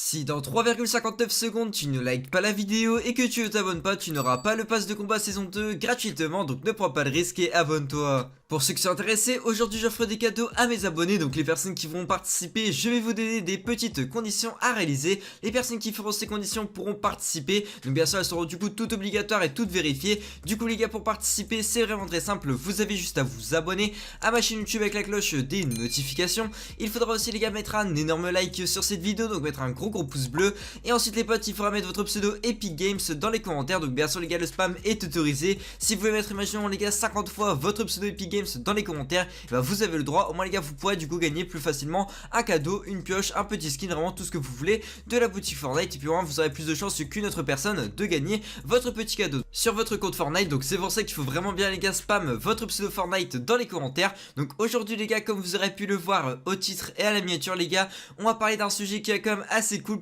Si dans 3,59 secondes tu ne likes pas la vidéo et que tu ne t'abonnes pas, tu n'auras pas le pass de combat saison 2 gratuitement, donc ne prends pas le risque et abonne-toi. Pour ceux qui sont intéressés, aujourd'hui j'offre des cadeaux à mes abonnés, donc les personnes qui vont participer, je vais vous donner des petites conditions à réaliser. Les personnes qui feront ces conditions pourront participer, donc bien sûr elles seront du coup toutes obligatoires et toutes vérifiées. Du coup les gars, pour participer c'est vraiment très simple, vous avez juste à vous abonner à ma chaîne YouTube avec la cloche des notifications. Il faudra aussi les gars mettre un énorme like sur cette vidéo, donc mettre un gros pouce bleu. Et ensuite les potes, il faudra mettre votre pseudo Epic Games dans les commentaires, donc bien sûr les gars le spam est autorisé. Si vous voulez mettre, imaginons les gars, 50 fois votre pseudo Epic Games dans les commentaires, et bah vous avez le droit. Au moins les gars, vous pourrez du coup gagner plus facilement un cadeau, une pioche, un petit skin, vraiment tout ce que vous voulez de la boutique Fortnite. Et puis vraiment vous aurez plus de chances qu'une autre personne de gagner votre petit cadeau sur votre compte Fortnite. Donc c'est pour ça qu'il faut vraiment bien les gars spam votre pseudo Fortnite dans les commentaires. Donc aujourd'hui les gars, comme vous aurez pu le voir au titre et à la miniature les gars, on va parler d'un sujet qui est quand même assez cool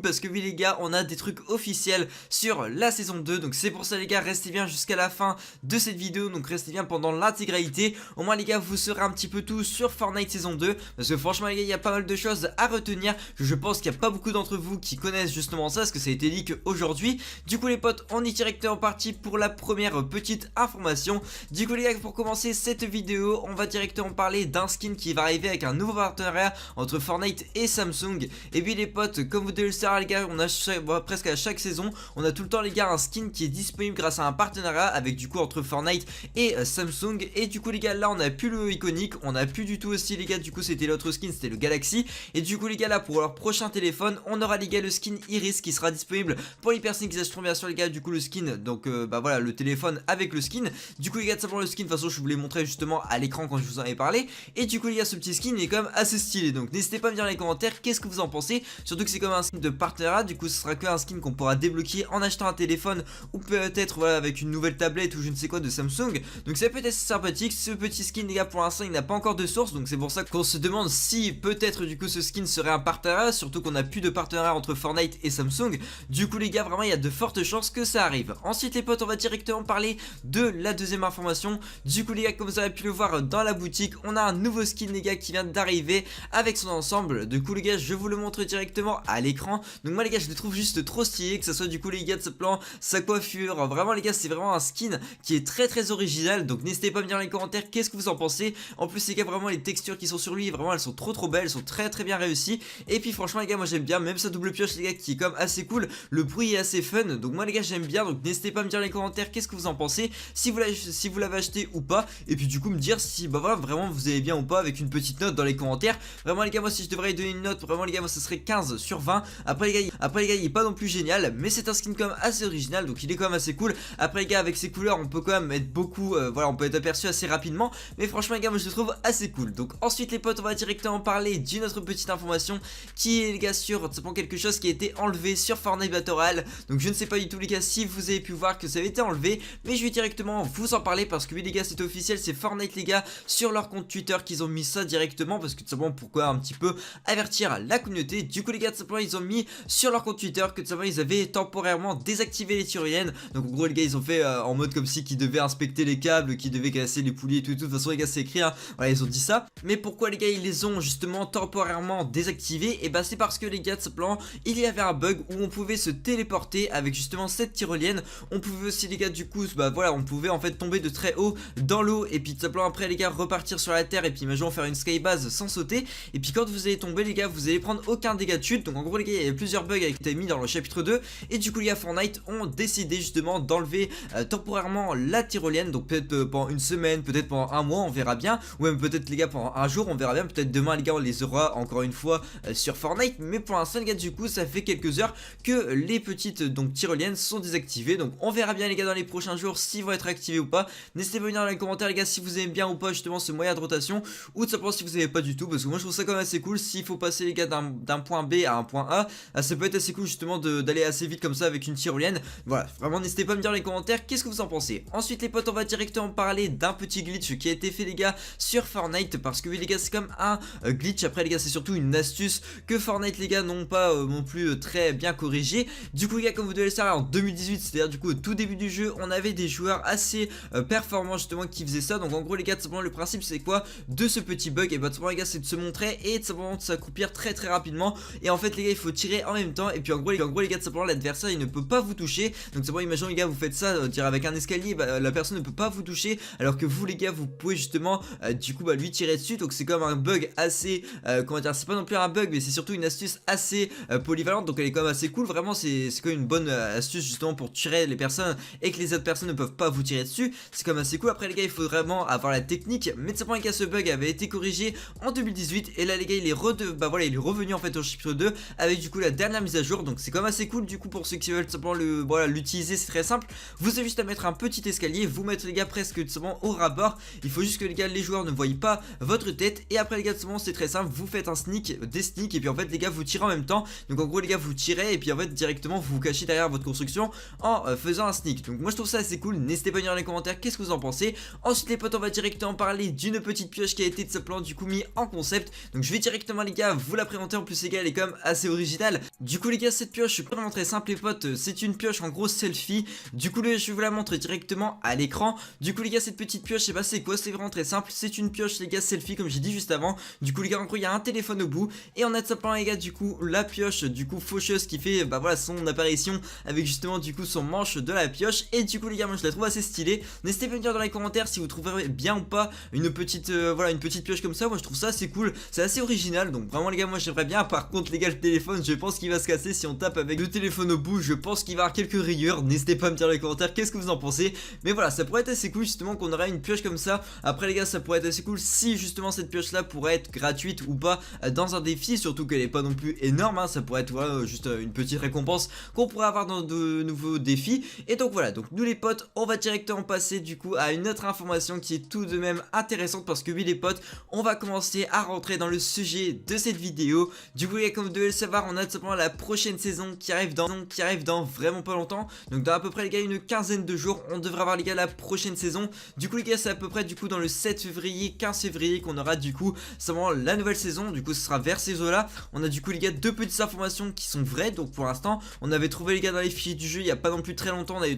parce que oui les gars, on a des trucs officiels sur la saison 2. Donc c'est pour ça les gars, restez bien jusqu'à la fin de cette vidéo, donc restez bien pendant l'intégralité. Au moins les gars, vous saurez un petit peu tout sur Fortnite saison 2, parce que franchement les gars, il y a pas mal de choses à retenir. Je pense qu'il n'y a pas beaucoup d'entre vous qui connaissent justement ça, parce que ça a été leak aujourd'hui. Du coup les potes, on est directement parti pour la première petite information. Du coup les gars, pour commencer cette vidéo, on va directement parler d'un skin qui va arriver avec un nouveau partenariat entre Fortnite et Samsung. Et puis les potes, comme vous devez le savoir les gars, on a presque à chaque saison, on a tout le temps les gars un skin qui est disponible grâce à un partenariat avec du coup entre Fortnite et Samsung. Et du coup les gars, là on a plus le iconique, on a plus du tout aussi les gars, du coup c'était l'autre skin, c'était le Galaxy. Et du coup les gars, là pour leur prochain téléphone, on aura les gars le skin Iris qui sera disponible pour les personnes qui achèteront bien sûr les gars du coup le skin. Donc bah voilà, le téléphone avec le skin. Du coup les gars, tout simplement le skin, de toute façon je vous l'ai montré justement à l'écran quand je vous en avais parlé. Et du coup les gars, ce petit skin est quand même assez stylé, donc n'hésitez pas à me dire dans les commentaires qu'est-ce que vous en pensez. Surtout que c'est comme un skin de partenariat, du coup ce sera que un skin qu'on pourra débloquer en achetant un téléphone ou peut-être voilà avec une nouvelle tablette ou je ne sais quoi de Samsung. Donc ça peut être assez sympathique. Ce petit skin les gars, pour l'instant il n'a pas encore de source, donc c'est pour ça qu'on se demande si peut-être du coup ce skin serait un partenariat, surtout qu'on n'a plus de partenariat entre Fortnite et Samsung. Du coup les gars, vraiment il y a de fortes chances que ça arrive. Ensuite les potes, on va directement parler de la deuxième information. Du coup les gars, comme vous avez pu le voir dans la boutique, on a un nouveau skin les gars qui vient d'arriver avec son ensemble. Du coup les gars, je vous le montre directement à l'écran. Donc moi les gars, je le trouve juste trop stylé, que ce soit du coup les gars de ce plan, sa coiffure, vraiment les gars, c'est vraiment un skin qui est très original. Donc n'hésitez pas à me dire dans les commentaires qu'est-ce que vous en pensez. En plus les gars, vraiment les textures qui sont sur lui, vraiment elles sont trop belles, elles sont très bien réussies. Et puis franchement les gars, moi j'aime bien, même sa double pioche les gars qui est comme assez cool, le bruit est assez fun. Donc moi les gars, j'aime bien, donc n'hésitez pas à me dire dans les commentaires qu'est-ce que vous en pensez, si vous l'avez acheté ou pas. Et puis du coup me dire si bah voilà vraiment vous avez bien ou pas, avec une petite note dans les commentaires. Vraiment les gars, moi si je devrais donner une note, vraiment les gars, moi ce serait 15 sur 20. Après les gars, il est pas non plus génial, mais c'est un skin quand même assez original, donc il est quand même assez cool. Après les gars, avec ses couleurs on peut quand même être beaucoup, voilà, on peut être aperçu assez rapidement. Mais franchement les gars, moi je le trouve assez cool. Donc ensuite les potes, on va directement parler d'une autre petite information qui est les gars sur simplement quelque chose qui a été enlevé sur Fortnite Battle Royale. Donc je ne sais pas du tout les gars si vous avez pu voir que ça avait été enlevé, mais je vais directement vous en parler parce que oui les gars, c'est officiel, c'est Fortnite les gars sur leur compte Twitter qu'ils ont mis ça directement, parce que tout simplement pourquoi un petit peu avertir la communauté. Du coup les gars, tout simplement ils ont mis sur leur compte Twitter que tout simplement ils avaient temporairement désactivé les tyroliennes. Donc en gros les gars, ils ont fait en mode comme si qu'ils devaient inspecter les câbles, qu'ils devaient casser les poulies et tout. De toute façon les gars, c'est écrit hein. Voilà, ils ont dit ça. Mais pourquoi les gars ils les ont justement temporairement désactivés? Et bah c'est parce que les gars, de ce plan, il y avait un bug où on pouvait se téléporter avec justement cette tyrolienne. On pouvait aussi les gars du coup, bah voilà, on pouvait en fait tomber de très haut dans l'eau et puis tout simplement après les gars repartir sur la terre et puis imaginons faire une skybase sans sauter. Et puis quand vous allez tomber les gars, vous allez prendre aucun dégât de chute. Donc en gros les gars, il y a plusieurs bugs qui étaient mis dans le chapitre 2. Et du coup les gars, Fortnite ont décidé justement d'enlever temporairement la tyrolienne. Donc peut-être pendant une semaine, peut-être pendant un mois, on verra bien. Ou même peut-être les gars pendant un jour, on verra bien. Peut-être demain les gars, on les aura encore une fois sur Fortnite. Mais pour l'instant les gars, du coup ça fait quelques heures que les petites donc tyroliennes sont désactivées. Donc on verra bien les gars dans les prochains jours s'ils vont être activés ou pas. N'hésitez pas à venir dans les commentaires les gars si vous aimez bien ou pas justement ce moyen de rotation, ou tout simplement si vous aimez pas du tout, parce que moi je trouve ça quand même assez cool. S'il faut passer les gars d'un point B à un point A, ça peut être assez cool justement d'aller assez vite comme ça avec une tyrolienne. Voilà, vraiment n'hésitez pas à me dire dans les commentaires qu'est-ce que vous en pensez. Ensuite les potes, on va directement parler parler d'un petit glitch qui a été fait les gars sur Fortnite, parce que oui les gars c'est comme un glitch, après les gars c'est surtout une astuce que Fortnite les gars n'ont pas non plus très bien corrigé. Du coup les gars, comme vous devez le savoir, en 2018, c'est à dire du coup au tout début du jeu, on avait des joueurs assez performants justement qui faisaient ça. Donc en gros les gars, tout simplement le principe c'est quoi de ce petit bug? Et bah tout simplement les gars, c'est de se montrer et tout simplement de s'accroupir très rapidement, et en fait les gars il faut tirer en même temps, et puis en gros les gars, tout simplement l'adversaire il ne peut pas vous toucher. Donc tout simplement imaginons les gars, vous faites ça dire avec un escalier, bah, la personne ne peut pas vous toucher, alors que vous les gars vous pouvez justement du coup bah, lui tirer dessus. Donc c'est comme un bug assez comment dire, c'est pas non plus un bug mais c'est surtout une astuce assez polyvalente, donc elle est quand même assez cool. Vraiment c'est quand même une bonne astuce justement pour tirer les personnes et que les autres personnes ne peuvent pas vous tirer dessus, c'est quand même assez cool. Après les gars, il faut vraiment avoir la technique, mais tout simplement les gars, ce bug avait été corrigé en 2018 et là les gars il est revenu en fait au chapitre 2 avec du coup la dernière mise à jour. Donc c'est quand même assez cool du coup pour ceux qui veulent tout simplement l'utiliser. C'est très simple, vous avez juste à mettre un petit escalier, vous mettre les gars presque tout simplement au ras-bord. Il faut juste que les gars, les joueurs ne voient pas votre tête, et après les gars tout simplement c'est très simple, vous faites un sneak, des sneaks, et puis en fait les gars vous tirez en même temps. Donc en gros les gars vous tirez et puis en fait directement vous vous cachez derrière votre construction en faisant un sneak. Donc moi je trouve ça assez cool, n'hésitez pas à dire dans les commentaires qu'est-ce que vous en pensez. Ensuite les potes, on va directement parler d'une petite pioche qui a été de ce plan du coup mis en concept. Donc je vais directement les gars vous la présenter. En plus les gars elle est quand même assez originale. Du coup les gars, cette pioche c'est vraiment très simple les potes, c'est une pioche en gros selfie. Du coup je vous la montre directement à l'écran. Du coup les gars, cette petite pioche, bah c'est quoi? C'est vraiment très simple, c'est une pioche les gars selfie comme j'ai dit juste avant. Du coup les gars, en gros il y a un téléphone au bout, et on a tout simplement les gars du coup la pioche du coup faucheuse qui fait bah voilà son apparition avec justement du coup son manche de la pioche. Et du coup les gars, moi je la trouve assez stylée. N'hésitez pas à me dire dans les commentaires si vous trouverez bien ou pas une petite voilà, une petite pioche comme ça. Moi je trouve ça assez cool, c'est assez original, donc vraiment les gars moi j'aimerais bien. Par contre les gars, le téléphone je pense qu'il va se casser si on tape avec le téléphone au bout, je pense qu'il va y avoir quelques rayures. N'hésitez pas à me dire dans les commentaires qu'est-ce que vous en pensez. Mais voilà, ça pourrait être assez cool justement qu'on aurait une pioche comme ça. Après les gars, ça pourrait être assez cool si justement cette pioche là pourrait être gratuite ou pas dans un défi, surtout qu'elle est pas non plus énorme hein. Ça pourrait être voilà, juste une petite récompense qu'on pourrait avoir dans de nouveaux défis. Et donc voilà, donc nous les potes, on va directement passer du coup à une autre information qui est tout de même intéressante, parce que oui les potes, on va commencer à rentrer dans le sujet de cette vidéo. Du coup les gars, comme vous devez le savoir, on a tout simplement la prochaine saison qui arrive dans vraiment pas longtemps. Donc dans à peu près les gars une quinzaine de jours, on devrait avoir les gars la prochaine saison. Du coup les gars, c'est à peu près du coup dans le 7 février, 15 février qu'on aura du coup seulement la nouvelle saison. Du coup ce sera vers ces eaux là. On a du coup les gars deux petites informations qui sont vraies. Donc pour l'instant on avait trouvé les gars dans les fichiers du jeu il y a pas non plus très longtemps, on avait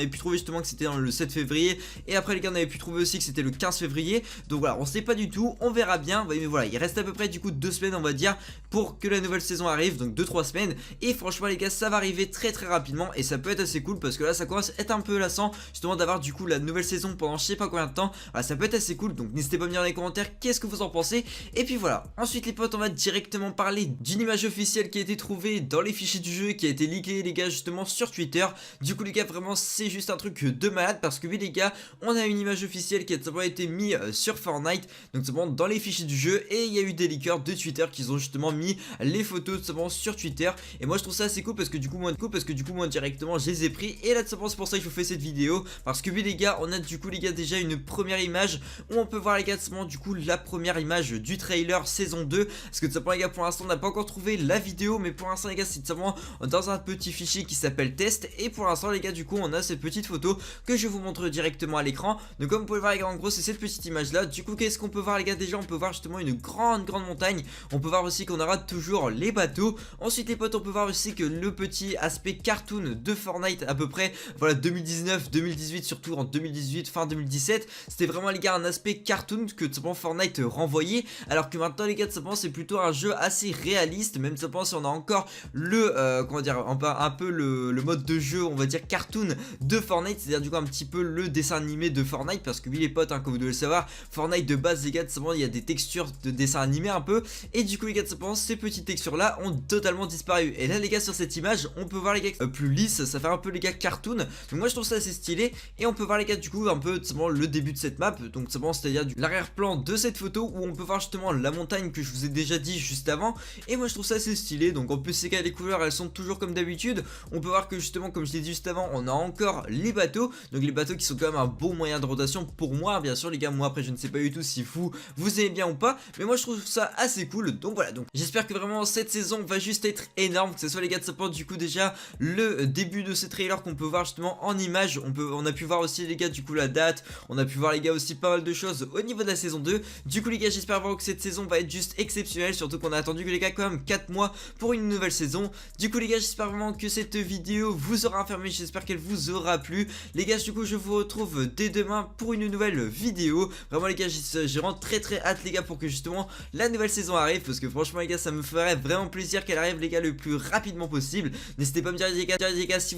pu trouver justement que c'était dans le 7 février, et après les gars on avait pu trouver aussi que c'était le 15 février. Donc voilà, on sait pas du tout, on verra bien. Mais voilà, il reste à peu près du coup 2 semaines on va dire pour que la nouvelle saison arrive, donc 2-3 semaines. Et franchement les gars, ça va arriver très rapidement, et ça peut être assez cool parce que là ça commence à être un peu lassant justement d'avoir du coup la nouvelle saison pendant je sais pas combien de temps. Voilà, ça peut être assez cool, donc n'hésitez pas à me dire dans les commentaires qu'est-ce que vous en pensez. Et puis voilà, ensuite les potes, on va directement parler d'une image officielle qui a été trouvée dans les fichiers du jeu, qui a été leakée les gars justement sur Twitter. Du coup les gars, vraiment c'est juste un truc de malade, parce que oui les gars, on a une image officielle qui a tout simplement été mise sur Fortnite, donc simplement dans les fichiers du jeu, et il y a eu des leakers de Twitter qui ont justement mis les photos tout simplement sur Twitter. Et moi je trouve ça assez cool parce que du coup moi directement je les ai pris, et là tout simplement c'est pour ça que je vous fais cette vidéo, parce que oui les gars, on a du coup les gars déjà une première image où on peut voir les gars tout simplement du coup la première image du trailer saison 2. Parce que tout simplement les gars, pour l'instant on n'a pas encore trouvé la vidéo, mais pour l'instant les gars c'est tout simplement dans un petit fichier qui s'appelle test. Et pour l'instant les gars, du coup on a cette petite photo que je vous montre directement à l'écran. Donc comme vous pouvez voir les gars, en gros c'est cette petite image là. Du coup qu'est-ce qu'on peut voir les gars? Déjà on peut voir justement une grande montagne. On peut voir aussi qu'on aura toujours les bateaux. Ensuite les potes, on peut voir aussi que le petit aspect cartoon de Fortnite à peu près, voilà, 2019, 2018, surtout en 2018, fin 2017, c'était vraiment les gars un aspect cartoon que tout simplement Fortnite renvoyait. Alors que maintenant les gars, tout simplement c'est plutôt un jeu assez réaliste, même tout simplement si on a encore le comment dire, un peu le mode de jeu on va dire cartoon de Fortnite, c'est à dire du coup un petit peu le dessin animé de Fortnite. Parce que oui les potes, hein, comme vous devez le savoir, Fortnite de base les gars, tout simplement il y a des textures de dessin animé un peu, et du coup les gars tout simplement ces petites textures là ont totalement disparu. Et là les gars, sur cette image on peut voir les gars plus lisse, ça fait un peu les gars cartoon. Donc moi je trouve ça assez stylé. Et on peut voir les gars du coup un peu tout simplement le début de cette map, donc tout simplement c'est à dire l'arrière-plan de cette photo où on peut voir justement la montagne que je vous ai déjà dit juste avant. Et moi je trouve ça assez stylé. Donc en plus les gars, les couleurs elles sont toujours comme d'habitude. On peut voir que justement comme je l'ai dit juste avant, on a encore les bateaux. Donc les bateaux qui sont quand même un bon moyen de rotation pour moi, bien sûr les gars. Moi après je ne sais pas du tout si vous aimez bien ou pas, mais moi je trouve ça assez cool. Donc voilà, donc j'espère que vraiment cette saison va juste être énorme, que ce soit les gars de support. Du coup déjà le début de ce trailer qu'on peut voir justement en image, on a pu voir aussi les gars du coup la dates. On a pu voir les gars aussi pas mal de choses au niveau de la saison 2. Du coup les gars, j'espère vraiment que cette saison va être juste exceptionnelle, surtout qu'on a attendu que les gars quand même 4 mois pour une nouvelle saison. Du coup les gars, j'espère vraiment que cette vidéo vous aura informé, j'espère qu'elle vous aura plu. Les gars, du coup je vous retrouve dès demain pour une nouvelle vidéo. Vraiment les gars, j'ai vraiment très hâte les gars pour que justement la nouvelle saison arrive, parce que franchement les gars, ça me ferait vraiment plaisir qu'elle arrive les gars le plus rapidement possible. N'hésitez pas à me dire les gars si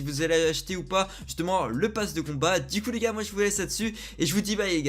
vous allez acheter ou pas justement le pass de combat. Du coup les gars, moi je vous laisse là-dessus et je vous dis bye les gars.